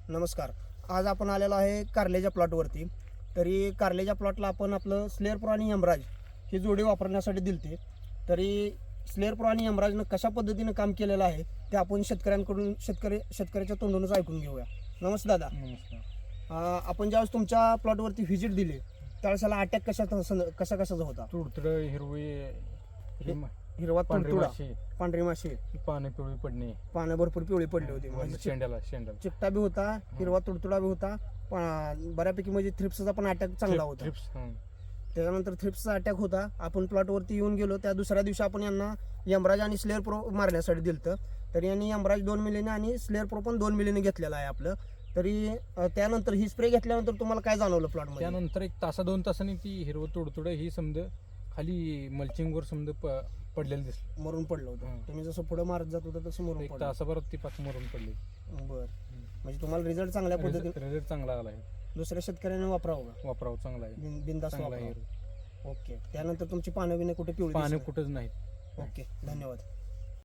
नमस्कार. आज आपण आलेलो आहे कारल्याच्या प्लॉटवरती. तरी कारल्याच्या प्लॉटला आपण आपलं स्लेअर प्रो आणि यमराज ही जोडी वापरण्यासाठी दिलते. तरी स्लेअर प्रो आणि यमराजनं कशा पद्धतीनं काम केलेलं आहे ते आपण शेतकऱ्याच्या तोंडूनच ऐकून घेऊया. नमस्ते दादा. नमस्कार. आपण ज्यावेळेस तुमच्या प्लॉटवरती व्हिजिट दिली त्यावेळेस याला अटॅक कशाचा होता? तुडतुड हिरवा पांढरी तुडतुडा, माशी, पांढरी माशी, पानं पिवळी पडणे, पानं भरपूर पिवळी पडली होती. म्हणजे शेंड्याला चिकटा बी होता, हिरवा तुडतुडा बी होता. बऱ्यापैकी म्हणजे थ्रिप्सचा पण अटॅक चांगला होता. त्याच्यानंतर थ्रिप्सचा अटॅक होता. आपण प्लॉटवरती येऊन गेलो. त्या दुसऱ्या दिवशी आपण यांना यमराज आणि स्लेअर प्रो मारण्यासाठी दिलतं. तर यांनी यमराज 2 मिलीने आणि स्लेअर प्रो पण 2 मिलीने घेतलेला आहे आपलं. तरी त्यानंतर ही स्प्रे घेतल्यानंतर तुम्हाला काय जाणवलं प्लॉटमध्ये? त्यानंतर 1-2 तासांनी ती हिरवं तुडतुड ही समज खाली मल्चिंगवर समज पडलेलं दिसलं, मरून पडलं होतं. हां. तुम्ही जसं पुढे मारत जात होतं तसं मरून 1 पडलं. तासाभरात ती पाक मरून पडली. बरं. म्हणजे तुम्हाला रिझल्ट चांगल्या पद्धतीने रिझल्ट चांगला आला आहे. दुसऱ्या शेतकऱ्याने वापरावं का? वापरावं चांगला आहे, बिंदास चांगला वापरावं. आहे. ओके. त्यानंतर तुमची पानं बिनं कुठे पिवळी पानं दिसली? कुठंच नाही. ओके. धन्यवाद.